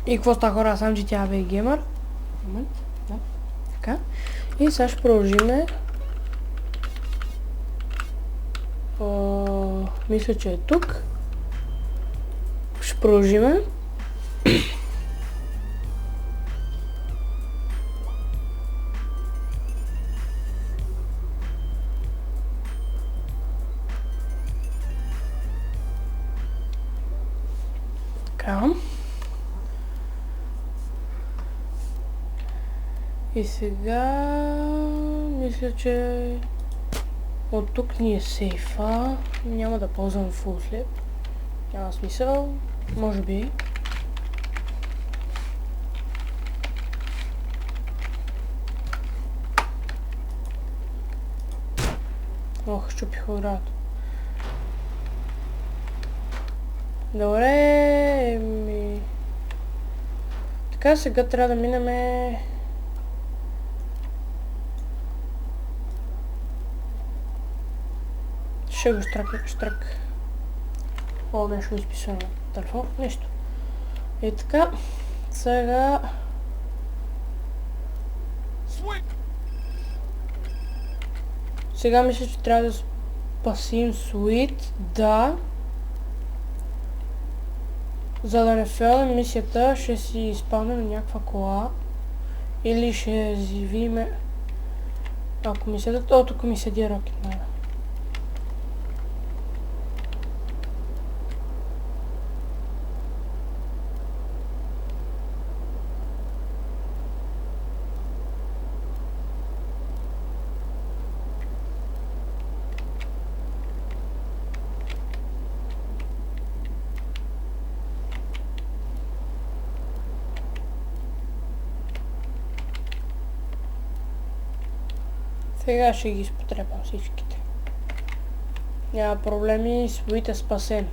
И какво ста хора, аз съм GTA Big Gamer. Момент, да. Така. И сега ще продължиме. Мисля, че е тук. Ще продължиме. Така. И сега мисля, че от тук ни е сейфа. Няма да ползвам full flip. Няма смисъл. Може би. Ох, щупих оградата. Добре, ми... Така, сега трябва да минеме... Ще го штрак. О, нещо изписано на телефон. Нищо. И така, сега... Сега мисля, че трябва да спасим Суит, да. За да не фейлнем мисията, ще си изпълним някаква кола. Или ще взивиме... Ако ми седат... О, тук ми седи Рокет, надо. Сега ще ги изпотребам всичките. Няма проблеми, Суит е спасен.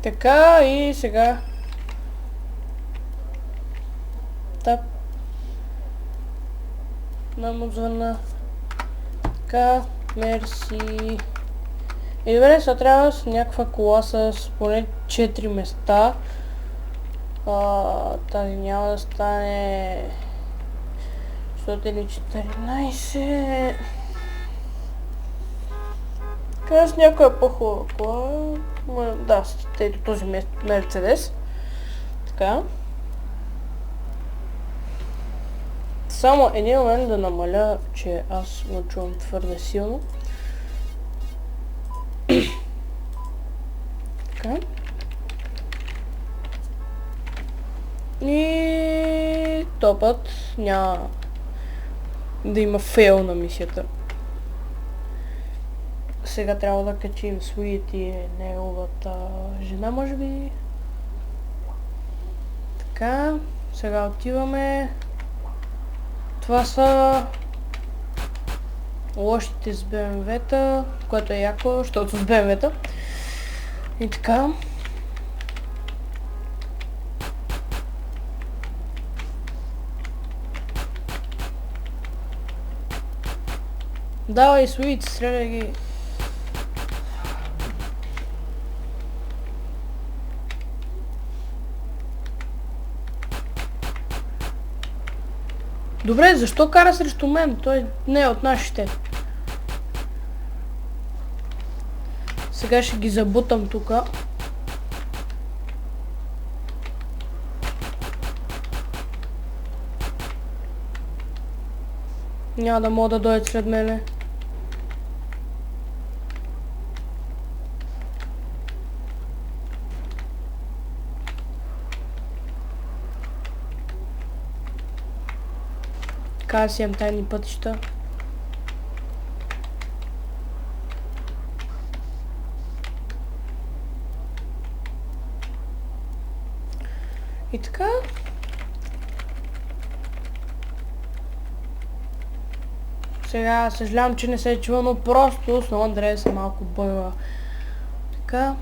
Така и сега. Тап. Мамо звъна. Така, мерси. И добре, сега трябва с някаква кола с поне 4 места. Тази няма да стане 114. Така с някоя по-хубава кола. Да, ето този Мерцедес. Така. Само един момент да намаля, че аз го чувам твърде силно. Така. И топът няма да има фейл на мисията. Сега трябва да качим Суит и неговата жена, може би. Така, сега отиваме. Това са лошите с БМВ-та, което е яко, защото с БМВ-та. И така. Давай, Суит, стреляй ги. Добре, защо кара срещу мен? Той не е от нашите. Сега ще ги забутам тука. Няма да мога да дойдат след мене. така да си имам тайни пътища. И така. Сега съжалявам, че не се е чува, но просто с Андрея малко бъгва. Така.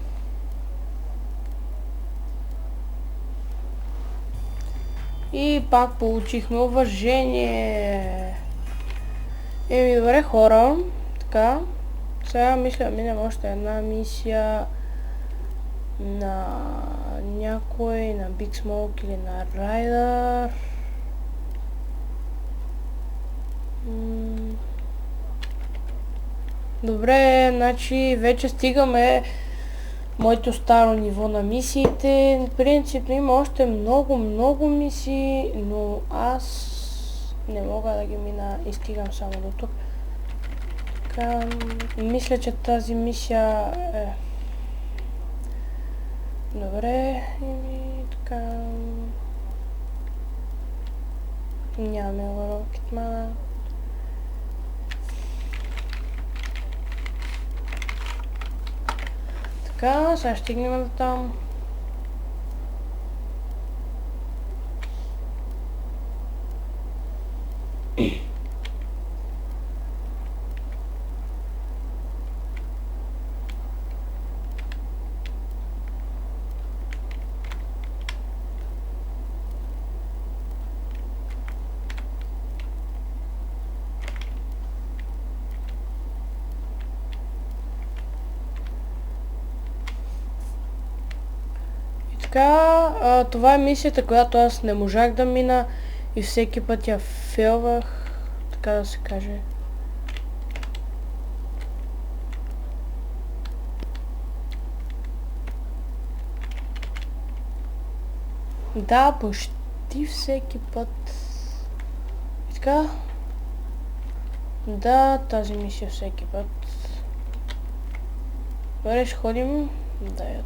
И пак получихме уважение. Еми добре хора. Така. Сега мисля да минем още една мисия на някой, на Big Smoke или на Ryder. Добре, значи вече стигаме моето старо ниво на мисиите. Принципно има още много мисии, но аз не мога да ги мина и стигам само до тук. Така, мисля, че тази мисия е... Добре, и така... Нямаме Rocket Mana. Така, сега ще стигнем до там. Така, това е мисията, която аз не можах да мина и всеки път я фейлвах, така да се каже. Да, почти всеки път. И така. Да, тази мисия всеки път. Добре, ще ходим да я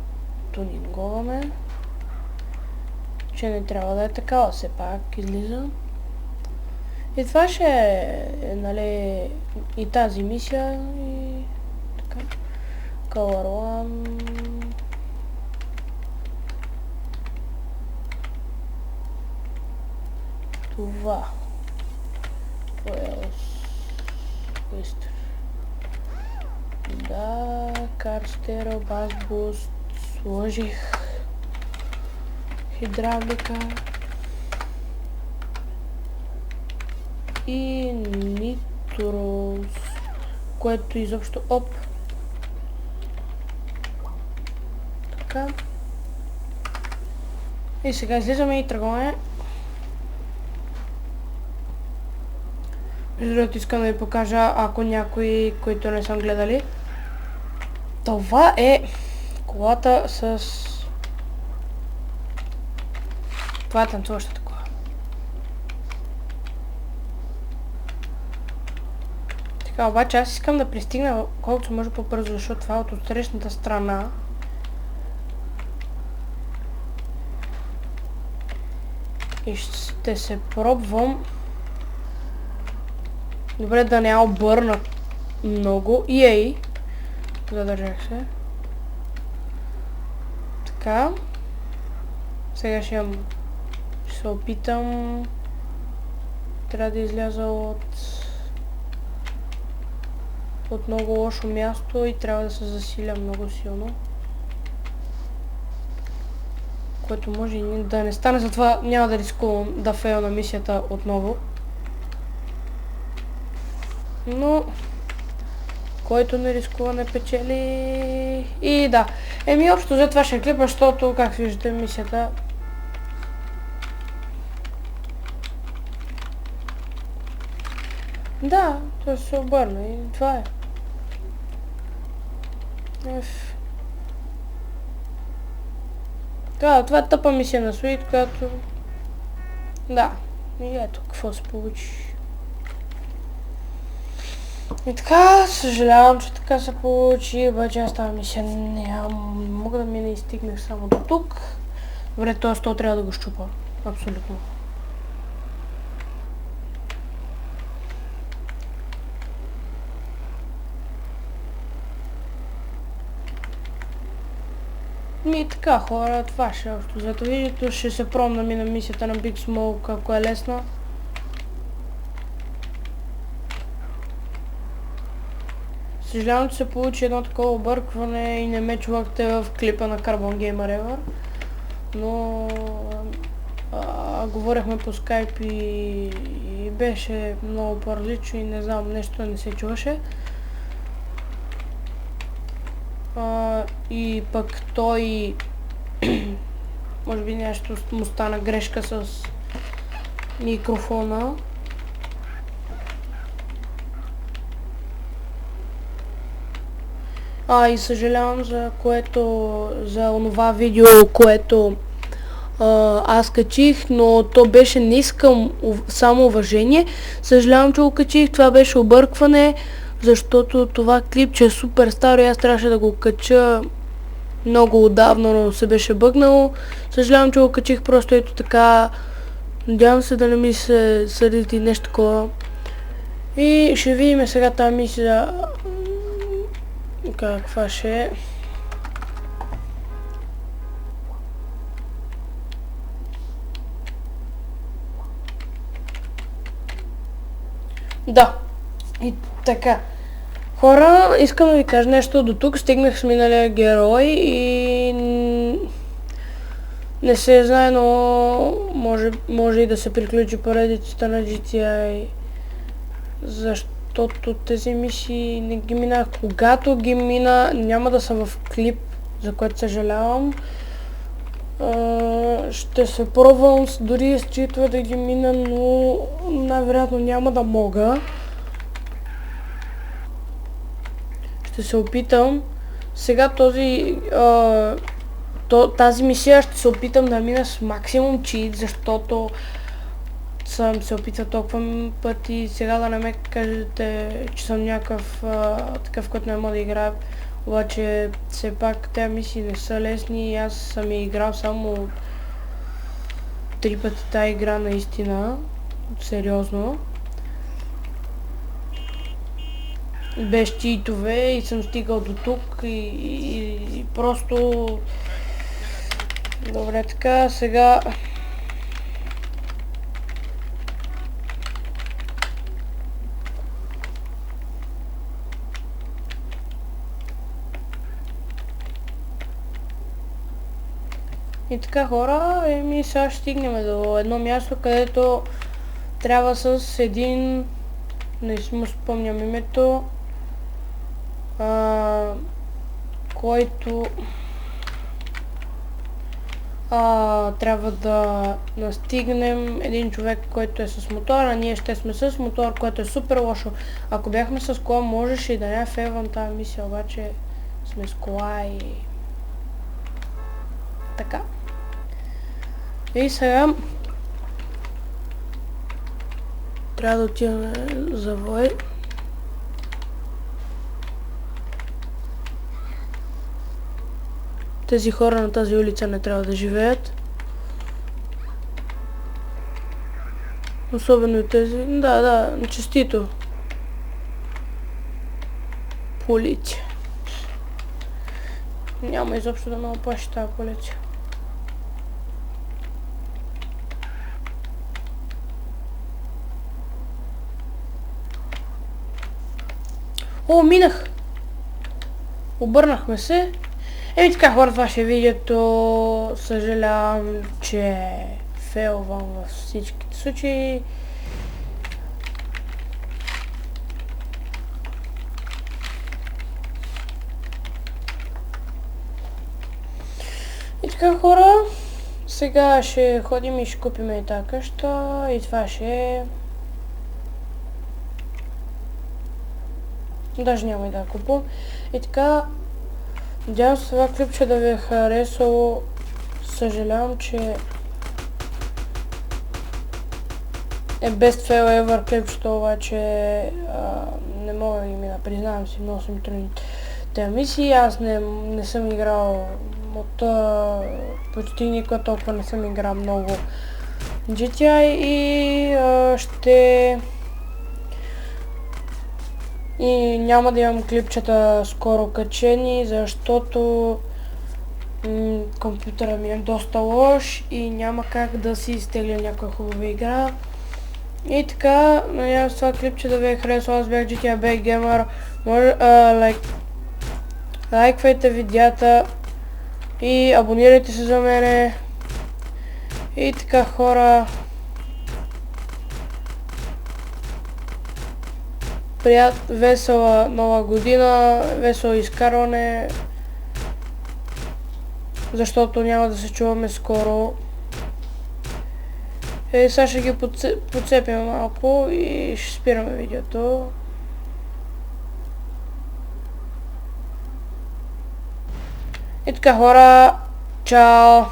тунинговаме. Че не трябва да е такава, все пак излиза. И това ще е, нали, и тази мисия, и така. Color One. Това. Twister. Да, Карстеро, Бас Буст, сложих хидравлика и нитрос, което изобщо оп. Така. И сега излизаме и тръгваме. Между другото искам да ви покажа, ако някои, които не съм гледали. Това е колата с... Това е танцуващата кола. Така, обаче аз искам да пристигна колкото може по-бързо, защото това е от отсрещната страна. И ще се пробвам. Добре да не я обърна много. И ей! Задържах се. Така. Сега ще се опитам. Трябва да изляза от много лошо място и трябва да се засиля много силно. Което може и да не стане, затова няма да рискувам да фейл на мисията отново. Но който не рискува, не печели. И да. Еми общо за това ще клипа, защото, как виждате, мисията... Да, то се обърна и това е. Това е тъпа мисия на Суит, която... Да. И ето, какво се получи. И така, съжалявам, че така се получи, обаче аз тази мисия не мога да ми не стигнах само до тук. Добре, този стол трябва да го щупа. Абсолютно. Така хора, това ще е общо взето видеото. Ще се пробвам да мина мисията на Big Smoke, ако е лесна. Съжалявам, че се получи едно такова объркване и не ме чувахте в клипа на Carbon Gamer Ever. Но говорихме по скайп и беше много по-различно и не знам, нещо не се чуваше. И пък той може би нещо му стана грешка с микрофона. И съжалявам за онова видео, което аз качих, но то беше, не искам само уважение. Съжалявам, че го качих, това беше объркване, защото това клипче е супер старо и аз трябваше да го кача много отдавна, но се беше бъгнало. Съжалявам, че го качих просто ето така. Надявам се да не ми се съдите нещо такова. И ще видим сега тази мисия каква ще е. Да. И така. Хора, искам да ви кажа нещо. До тук стигнах с миналия герой и не се знае, но може и да се приключи поредицата на GTA, защото тези мисии не ги минах. Когато ги мина, няма да са в клип, за което съжалявам. Ще се пробвам дори с читва да ги мина, но най-вероятно няма да мога. Ще се опитам. Сега тази мисия ще се опитам да мина с максимум чит, защото съм се опитал толкова пъти. Сега да не ме кажете, че съм някакъв такъв, който не мога да играя. Обаче все пак тези мисии не са лесни и аз съм играл само 3 пъти тази игра наистина. Сериозно. Без читове и съм стигал до тук и просто... Добре, така, сега... И така хора, сега ще стигнем до едно място, където трябва с един... Не си му спомням името, който трябва да настигнем един човек, който е с мотор, а ние ще сме с мотор, което е супер лошо. Ако бяхме с кола, можеше и да не фейлвам тази мисия, обаче сме с кола и... Така. И сега... Трябва да отиваме за вой. Тези хора на тази улица не трябва да живеят. Особено и тези... Да, честито. Полиция. Няма изобщо да ме оплаши тази полиция. О, минах! Обърнахме се. Така хора, това ще е видеото. Съжалявам, че фейлвам във всичките случаи. И така хора, сега ще ходим и ще купим и тази къща и това ще е... Даже няма и да купувам. И така, надявам се това клипче да ви е харесало. Съжалявам, че е best fail ever клипчето, обаче не мога да ги мина, признавам си, много съм трудни тези мисии. Аз не съм играл от почти никога толкова не съм играл много GTA и няма да имам клипчета скоро качени, защото компютъра ми е доста лош и няма как да си изтегля някоя хубава игра. И така, надявам се това клипче да ви е харесало. Аз бях GTA Big Gamer. Може, лайквайте видеята и абонирайте се за мене. И така, хора, весела нова година, весело изкарване, защото няма да се чуваме скоро. Сега ще ги подцепим малко и ще спираме видеото. И така, хора, чао!